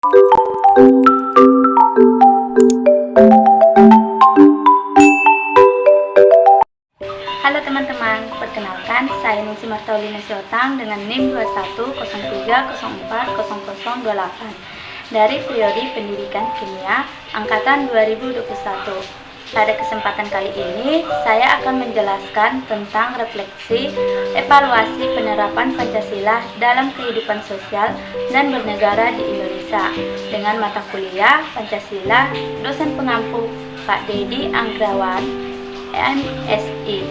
Halo teman-teman, perkenalkan saya Ningsi Martaulina Siotang dengan NIM 2103040028 dari Prodi Pendidikan Kimia Angkatan 2021. Pada kesempatan kali ini, saya akan menjelaskan tentang refleksi evaluasi penerapan Pancasila dalam kehidupan sosial dan bernegara di Indonesia dengan mata kuliah Pancasila, dosen pengampu Pak Dedi Anggrawan, MSI.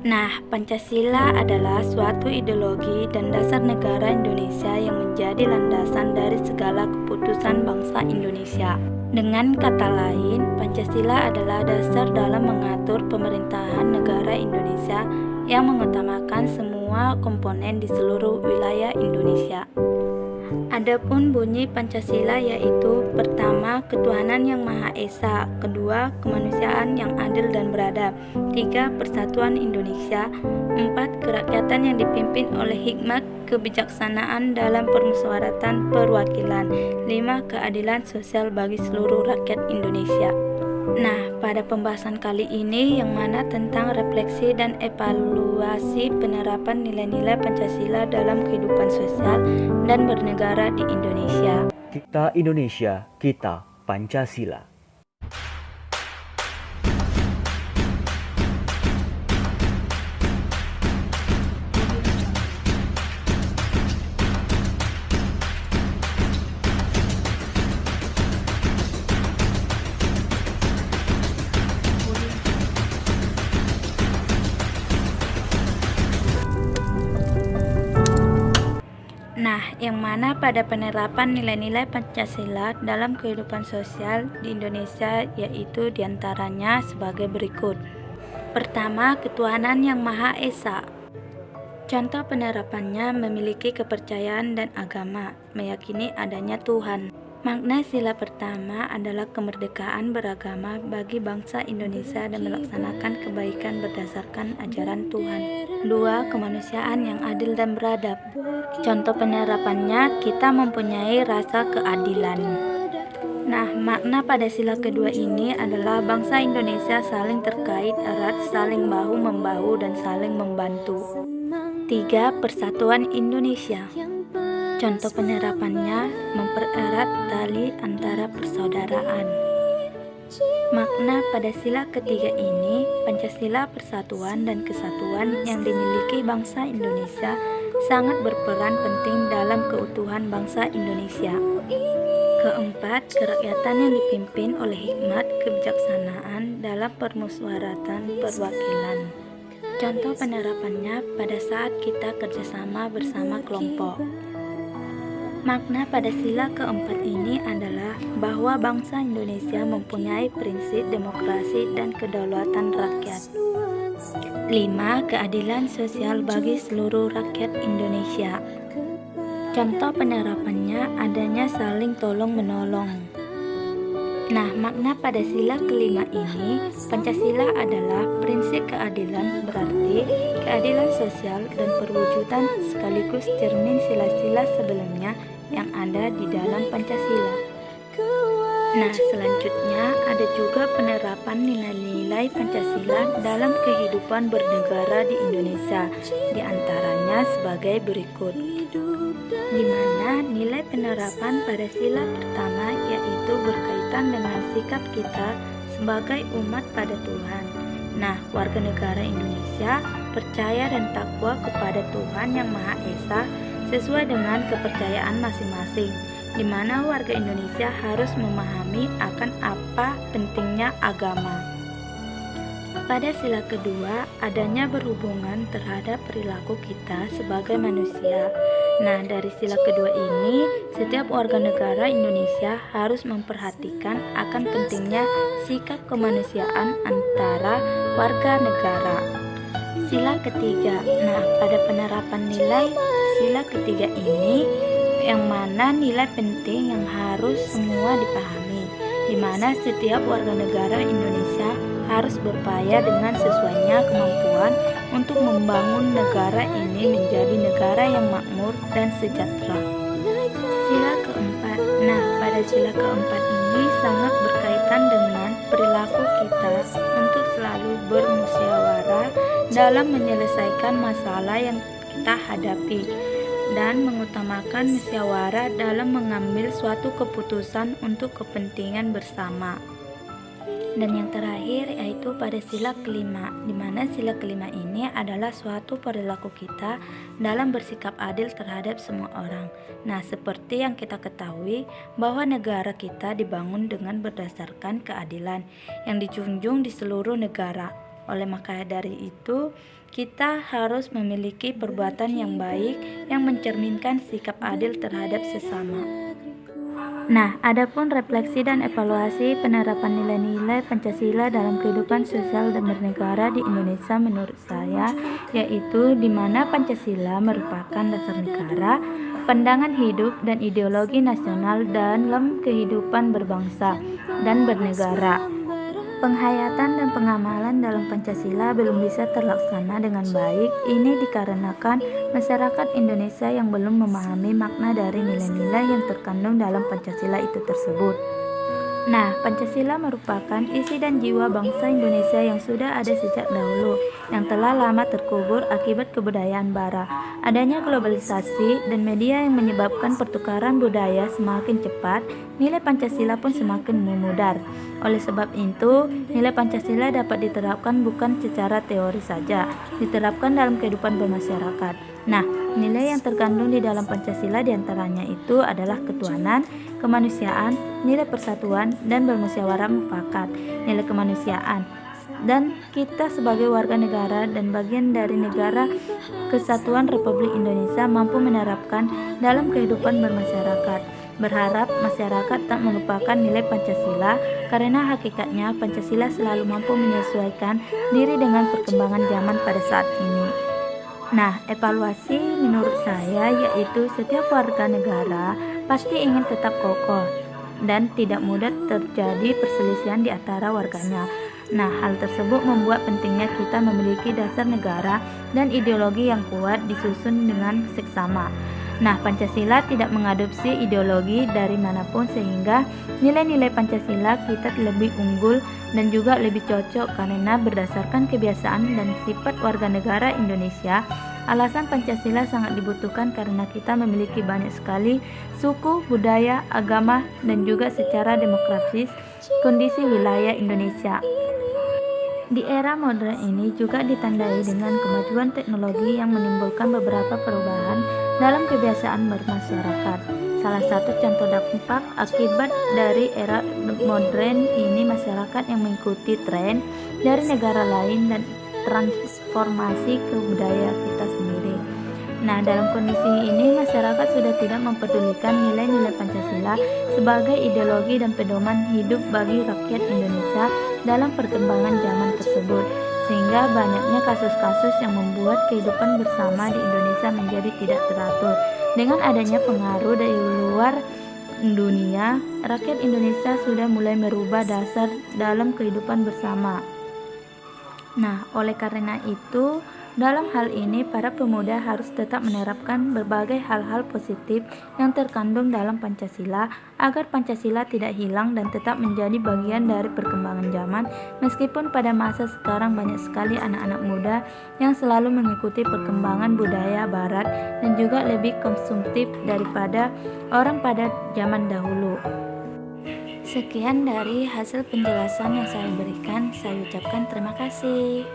Nah, Pancasila adalah suatu ideologi dan dasar negara Indonesia yang menjadi landasan dari segala keputusan bangsa Indonesia. Dengan kata lain, Pancasila adalah dasar dalam mengatur pemerintahan negara Indonesia yang mengutamakan semua komponen di seluruh wilayah Indonesia. Adapun bunyi Pancasila yaitu: pertama, ketuhanan yang Maha Esa; kedua, kemanusiaan yang adil dan beradab; tiga, persatuan Indonesia; empat, kerakyatan yang dipimpin oleh hikmat kebijaksanaan dalam permusyawaratan perwakilan; lima, keadilan sosial bagi seluruh rakyat Indonesia. Nah, pada pembahasan kali ini yang mana tentang refleksi dan evaluasi penerapan nilai-nilai Pancasila dalam kehidupan sosial dan bernegara di Indonesia. Kita Indonesia, kita Pancasila. Nah, yang mana pada penerapan nilai-nilai Pancasila dalam kehidupan sosial di Indonesia yaitu diantaranya sebagai berikut. Pertama, ketuhanan yang Maha Esa. Contoh penerapannya memiliki kepercayaan dan agama, meyakini adanya Tuhan. Makna sila pertama adalah kemerdekaan beragama bagi bangsa Indonesia dan melaksanakan kebaikan berdasarkan ajaran Tuhan. Dua, kemanusiaan yang adil dan beradab. Contoh penerapannya, kita mempunyai rasa keadilan. Nah, makna pada sila kedua ini adalah bangsa Indonesia saling terkait erat, saling bahu-membahu dan saling membantu. Tiga, persatuan Indonesia. Contoh penerapannya mempererat tali antara persaudaraan. Makna pada sila ketiga ini, Pancasila persatuan dan kesatuan yang dimiliki bangsa Indonesia sangat berperan penting dalam keutuhan bangsa Indonesia. Keempat, kerakyatan yang dipimpin oleh hikmat kebijaksanaan dalam permusyawaratan perwakilan. Contoh penerapannya pada saat kita kerjasama bersama kelompok. Makna pada sila keempat ini adalah bahwa bangsa Indonesia mempunyai prinsip demokrasi dan kedaulatan rakyat. 5. Keadilan sosial bagi seluruh rakyat Indonesia. Contoh penerapannya adanya saling tolong-menolong. Nah, makna pada sila kelima ini, Pancasila adalah prinsip keadilan, berarti keadilan sosial dan perwujudan sekaligus cermin sila-sila sebelumnya yang ada di dalam Pancasila. Nah, selanjutnya ada juga penerapan nilai-nilai Pancasila dalam kehidupan bernegara di Indonesia, di antaranya sebagai berikut. Di mana nilai penerapan pada sila pertama yaitu berkaitan dengan sikap kita sebagai umat pada Tuhan. Nah, warga negara Indonesia percaya dan takwa kepada Tuhan yang Maha Esa sesuai dengan kepercayaan masing-masing, di mana warga Indonesia harus memahami akan apa pentingnya agama. Pada sila kedua, adanya berhubungan terhadap perilaku kita sebagai manusia. Nah, dari sila kedua ini, setiap warga negara Indonesia harus memperhatikan akan pentingnya sikap kemanusiaan antara warga negara. Sila ketiga, nah pada penerapan nilai sila ketiga ini, yang mana nilai penting yang harus semua dipahami, di mana setiap warga negara Indonesia harus berupaya dengan sesuainya kemampuan untuk membangun negara ini menjadi negara yang makmur dan sejahtera. Sila pada sila keempat ini sangat berkaitan dengan perilaku kita untuk selalu bermusyawarah dalam menyelesaikan masalah yang kita hadapi dan mengutamakan musyawarah dalam mengambil suatu keputusan untuk kepentingan bersama. Dan yang terakhir yaitu pada sila kelima, di mana sila kelima ini adalah suatu perilaku kita dalam bersikap adil terhadap semua orang. Nah, seperti yang kita ketahui bahwa negara kita dibangun dengan berdasarkan keadilan yang dijunjung di seluruh negara. Oleh maka dari itu, kita harus memiliki perbuatan yang baik yang mencerminkan sikap adil terhadap sesama. Nah, adapun refleksi dan evaluasi penerapan nilai-nilai Pancasila dalam kehidupan sosial dan bernegara di Indonesia menurut saya, yaitu di mana Pancasila merupakan dasar negara, pandangan hidup dan ideologi nasional dalam kehidupan berbangsa dan bernegara. Penghayatan dan pengamalan dalam Pancasila belum bisa terlaksana dengan baik. Ini dikarenakan masyarakat Indonesia yang belum memahami makna dari nilai-nilai yang terkandung dalam Pancasila itu tersebut. Nah, Pancasila merupakan isi dan jiwa bangsa Indonesia yang sudah ada sejak dahulu, yang telah lama terkubur akibat kebudayaan bara. Adanya globalisasi dan media yang menyebabkan pertukaran budaya semakin cepat, nilai Pancasila pun semakin memudar. Oleh sebab itu, nilai Pancasila dapat diterapkan bukan secara teori saja, diterapkan dalam kehidupan bermasyarakat. Nah, nilai yang terkandung di dalam Pancasila diantaranya itu adalah ketuhanan, kemanusiaan, nilai persatuan, dan bermusyawarah mufakat. Nilai kemanusiaan dan kita sebagai warga negara dan bagian dari negara Kesatuan Republik Indonesia mampu menerapkan dalam kehidupan bermasyarakat. Berharap masyarakat tak melupakan nilai Pancasila karena hakikatnya Pancasila selalu mampu menyesuaikan diri dengan perkembangan zaman pada saat ini. Nah, evaluasi menurut saya yaitu setiap warga negara pasti ingin tetap kokoh dan tidak mudah terjadi perselisihan di antara warganya. Nah, hal tersebut membuat pentingnya kita memiliki dasar negara dan ideologi yang kuat disusun dengan seksama. Nah, Pancasila tidak mengadopsi ideologi dari manapun sehingga nilai-nilai Pancasila kita lebih unggul dan juga lebih cocok karena berdasarkan kebiasaan dan sifat warga negara Indonesia. Alasan Pancasila sangat dibutuhkan karena kita memiliki banyak sekali suku, budaya, agama, dan juga secara demografis kondisi wilayah Indonesia. Di era modern ini juga ditandai dengan kemajuan teknologi yang menimbulkan beberapa perubahan dalam kebiasaan bermasyarakat. Salah satu contoh dampak akibat dari era modern ini masyarakat yang mengikuti tren dari negara lain dan transformasi ke budaya kita sendiri. Nah, dalam kondisi ini masyarakat sudah tidak mempedulikan nilai-nilai Pancasila sebagai ideologi dan pedoman hidup bagi rakyat Indonesia dalam perkembangan zaman tersebut, sehingga banyaknya kasus-kasus yang membuat kehidupan bersama di Indonesia menjadi tidak teratur. Dengan adanya pengaruh dari luar dunia, rakyat Indonesia sudah mulai merubah dasar dalam kehidupan bersama. Nah, oleh karena itu, dalam hal ini para pemuda harus tetap menerapkan berbagai hal-hal positif yang terkandung dalam Pancasila agar Pancasila tidak hilang dan tetap menjadi bagian dari perkembangan zaman. Meskipun pada masa sekarang banyak sekali anak-anak muda yang selalu mengikuti perkembangan budaya barat dan juga lebih konsumtif daripada orang pada zaman dahulu. Sekian dari hasil penjelasan yang saya berikan. Saya ucapkan terima kasih.